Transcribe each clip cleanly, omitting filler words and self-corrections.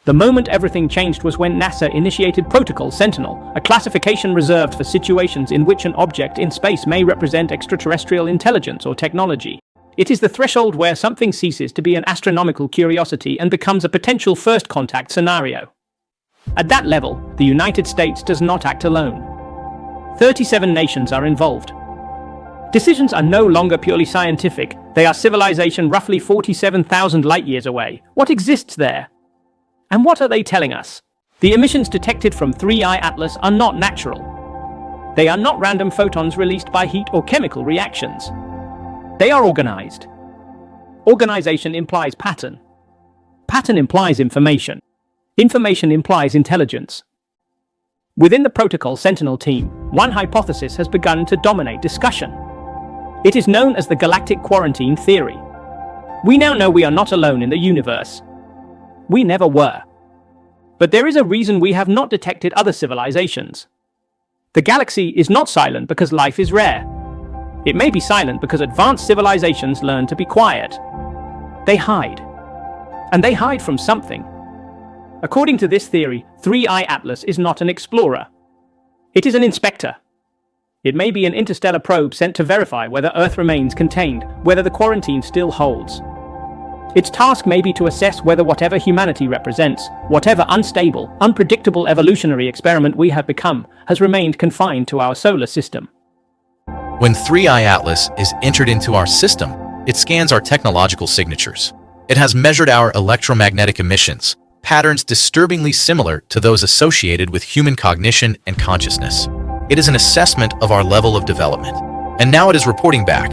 The moment everything changed was when NASA initiated Protocol Sentinel, a classification reserved for situations in which an object in space may represent extraterrestrial intelligence or technology. It is the threshold where something ceases to be an astronomical curiosity and becomes a potential first contact scenario. At that level, the United States does not act alone. 37 nations are involved. Decisions are no longer purely scientific, they are civilization roughly 47,000 light-years away. What exists there? And what are they telling us? The emissions detected from 3I Atlas are not natural. They are not random photons released by heat or chemical reactions. They are organized. Organization implies pattern. Pattern implies information. Information implies intelligence. Within the Protocol Sentinel team, one hypothesis has begun to dominate discussion. It is known as the galactic quarantine theory. We now know we are not alone in the universe. We never were. But there is a reason we have not detected other civilizations. The galaxy is not silent because life is rare. It may be silent because advanced civilizations learn to be quiet. They hide. And they hide from something. According to this theory, 3I Atlas is not an explorer. It is an inspector. It may be an interstellar probe sent to verify whether Earth remains contained, whether the quarantine still holds. Its task may be to assess whether whatever humanity represents, whatever unstable, unpredictable evolutionary experiment we have become, has remained confined to our solar system. When 3I Atlas is entered into our system, it scans our technological signatures. It has measured our electromagnetic emissions, patterns disturbingly similar to those associated with human cognition and consciousness. It is an assessment of our level of development. And now it is reporting back.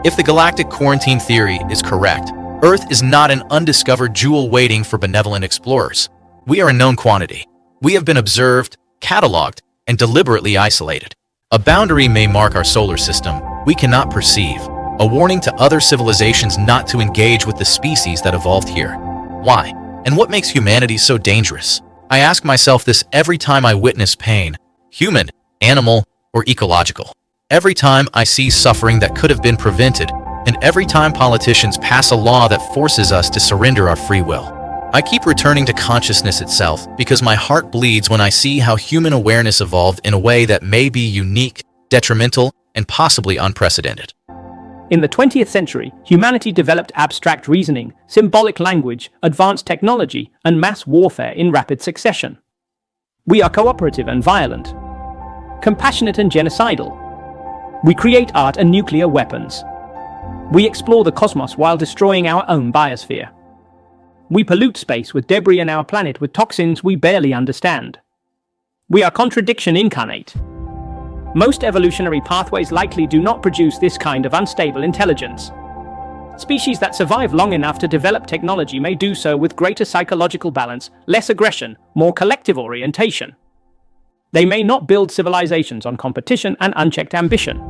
If the galactic quarantine theory is correct, Earth is not an undiscovered jewel waiting for benevolent explorers. We are a known quantity. We have been observed, cataloged, and deliberately isolated. A boundary may mark our solar system we cannot perceive, a warning to other civilizations not to engage with the species that evolved here. Why? And what makes humanity so dangerous? I ask myself this every time I witness pain, human, animal, or ecological. Every time I see suffering that could have been prevented, and every time politicians pass a law that forces us to surrender our free will. I keep returning to consciousness itself because my heart bleeds when I see how human awareness evolved in a way that may be unique, detrimental, and possibly unprecedented. In the 20th century, humanity developed abstract reasoning, symbolic language, advanced technology, and mass warfare in rapid succession. We are cooperative and violent, compassionate and genocidal. We create art and nuclear weapons. We explore the cosmos while destroying our own biosphere. We pollute space with debris and our planet with toxins we barely understand. We are contradiction incarnate. Most evolutionary pathways likely do not produce this kind of unstable intelligence. Species that survive long enough to develop technology may do so with greater psychological balance, less aggression, more collective orientation. They may not build civilizations on competition and unchecked ambition.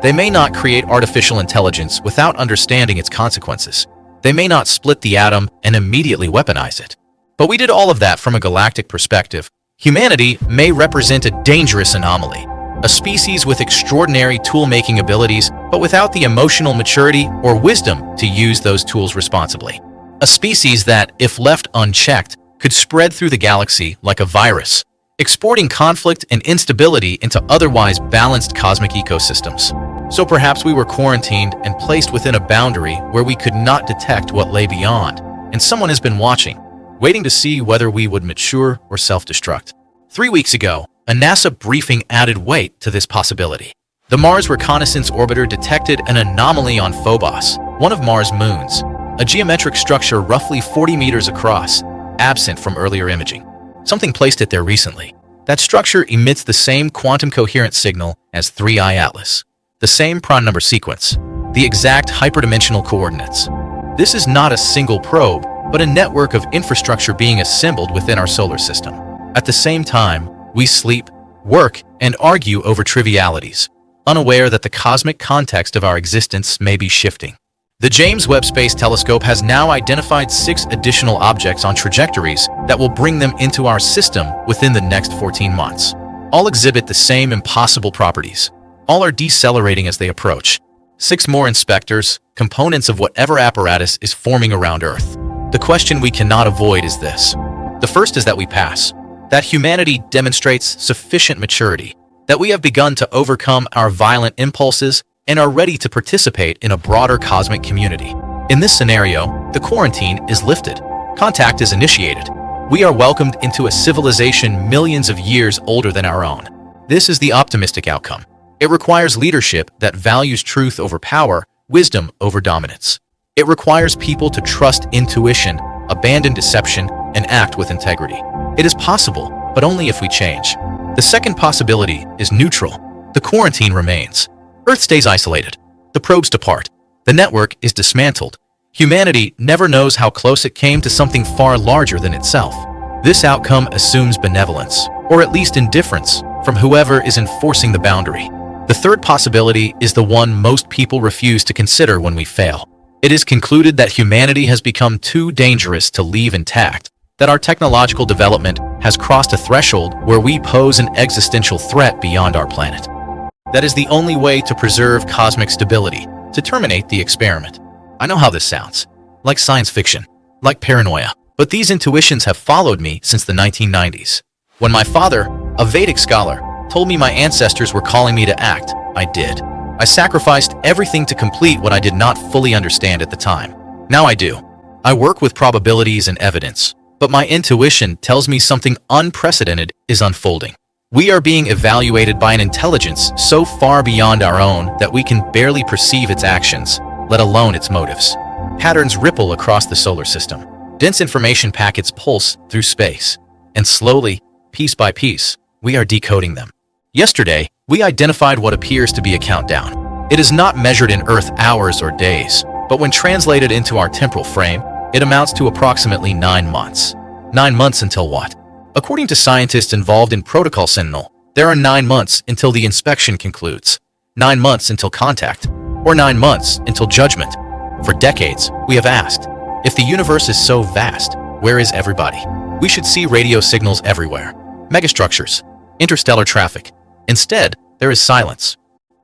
They may not create artificial intelligence without understanding its consequences. They may not split the atom and immediately weaponize it. But we did all of that from a galactic perspective. Humanity may represent a dangerous anomaly, a species with extraordinary tool-making abilities, but without the emotional maturity or wisdom to use those tools responsibly. A species that, if left unchecked, could spread through the galaxy like a virus, exporting conflict and instability into otherwise balanced cosmic ecosystems. So perhaps we were quarantined and placed within a boundary where we could not detect what lay beyond, and someone has been watching, waiting to see whether we would mature or self-destruct. 3 weeks ago, a NASA briefing added weight to this possibility. The Mars Reconnaissance Orbiter detected an anomaly on Phobos, one of Mars' moons, a geometric structure roughly 40 meters across, absent from earlier imaging. Something placed it there recently. That structure emits the same quantum coherent signal as 3I Atlas, the same prime number sequence, the exact hyperdimensional coordinates. This is not a single probe, but a network of infrastructure being assembled within our solar system. At the same time, we sleep, work, and argue over trivialities, unaware that the cosmic context of our existence may be shifting. The James Webb Space Telescope has now identified 6 additional objects on trajectories that will bring them into our system within the next 14 months. All exhibit the same impossible properties. All are decelerating as they approach. 6 more inspectors, components of whatever apparatus is forming around Earth. The question we cannot avoid is this: The first is that we pass, that humanity demonstrates sufficient maturity, that we have begun to overcome our violent impulses and are ready to participate in a broader cosmic community. In this scenario, the quarantine is lifted. Contact is initiated. We are welcomed into a civilization millions of years older than our own. This is the optimistic outcome. It requires leadership that values truth over power, wisdom over dominance. It requires people to trust intuition, abandon deception, and act with integrity. It is possible, but only if we change. The second possibility is neutral. The quarantine remains. Earth stays isolated. The probes depart. The network is dismantled. Humanity never knows how close it came to something far larger than itself. This outcome assumes benevolence, or at least indifference, from whoever is enforcing the boundary. The third possibility is the one most people refuse to consider when we fail. It is concluded that humanity has become too dangerous to leave intact, that our technological development has crossed a threshold where we pose an existential threat beyond our planet. That is the only way to preserve cosmic stability, to terminate the experiment. I know how this sounds, like science fiction, like paranoia, but these intuitions have followed me since the 1990s. When my father, a Vedic scholar, told me my ancestors were calling me to act, I did. I sacrificed everything to complete what I did not fully understand at the time. Now I do. I work with probabilities and evidence, but my intuition tells me something unprecedented is unfolding. We are being evaluated by an intelligence so far beyond our own that we can barely perceive its actions, let alone its motives. Patterns ripple across the solar system. Dense information packets pulse through space, and slowly, piece by piece, we are decoding them. Yesterday, we identified what appears to be a countdown. It is not measured in Earth hours or days, but when translated into our temporal frame, it amounts to approximately 9 months. 9 months until what? According to scientists involved in Protocol Sentinel, there are 9 months until the inspection concludes, 9 months until contact, or 9 months until judgment. For decades, we have asked, if the universe is so vast, where is everybody? We should see radio signals everywhere, megastructures, interstellar traffic. Instead, there is silence.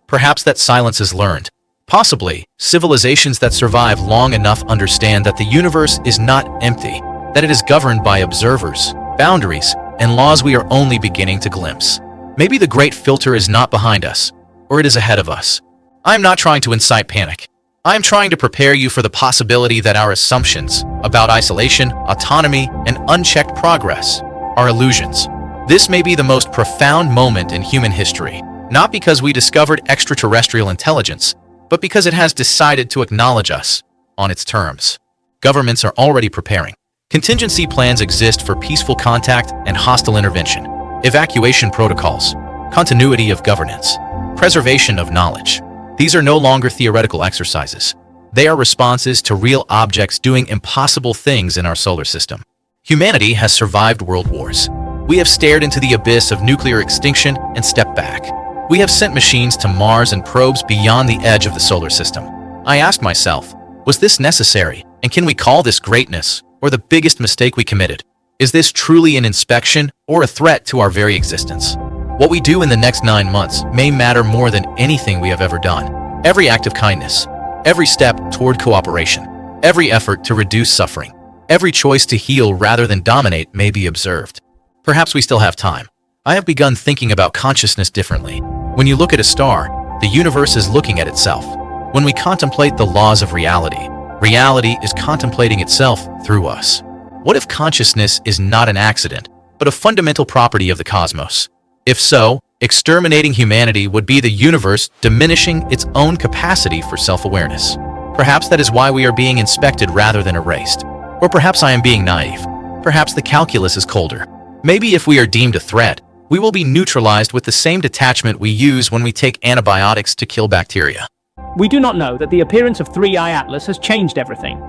Perhaps that silence is learned. Possibly, civilizations that survive long enough understand that the universe is not empty, that it is governed by observers, boundaries, and laws we are only beginning to glimpse. Maybe the great filter is not behind us, or it is ahead of us. I am not trying to incite panic. I am trying to prepare you for the possibility that our assumptions about isolation, autonomy, and unchecked progress are illusions. This may be the most profound moment in human history, not because we discovered extraterrestrial intelligence, but because it has decided to acknowledge us on its terms. Governments are already preparing. Contingency plans exist for peaceful contact and hostile intervention, evacuation protocols, continuity of governance, preservation of knowledge. These are no longer theoretical exercises. They are responses to real objects doing impossible things in our solar system. Humanity has survived world wars. We have stared into the abyss of nuclear extinction and stepped back. We have sent machines to Mars and probes beyond the edge of the solar system. I ask myself, was this necessary? And can we call this greatness, or the biggest mistake we committed? Is this truly an inspection, or a threat to our very existence? What we do in the next 9 months may matter more than anything we have ever done. Every act of kindness, every step toward cooperation, every effort to reduce suffering, every choice to heal rather than dominate may be observed. Perhaps we still have time. I have begun thinking about consciousness differently. When you look at a star, the universe is looking at itself. When we contemplate the laws of reality, reality is contemplating itself through us. What if consciousness is not an accident, but a fundamental property of the cosmos? If so, exterminating humanity would be the universe diminishing its own capacity for self-awareness. Perhaps that is why we are being inspected rather than erased. Or perhaps I am being naive. Perhaps the calculus is colder. Maybe if we are deemed a threat, we will be neutralized with the same detachment we use when we take antibiotics to kill bacteria. We do not know that the appearance of 3i Atlas has changed everything.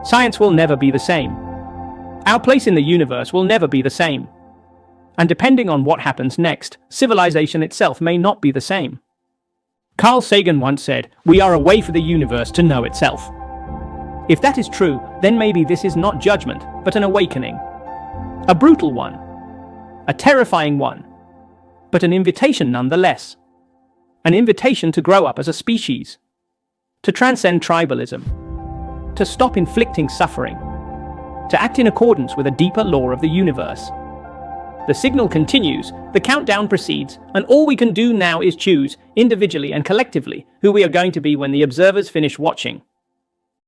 Science will never be the same. Our place in the universe will never be the same. And depending on what happens next, civilization itself may not be the same. Carl Sagan once said, "We are a way for the universe to know itself." If that is true, then maybe this is not judgment, but an awakening. A brutal one. A terrifying one. But an invitation nonetheless. An invitation to grow up as a species. To transcend tribalism. To stop inflicting suffering. to act in accordance with a deeper law of the universe. The signal continues, the countdown proceeds, and all we can do now is choose, individually and collectively, who we are going to be when the observers finish watching.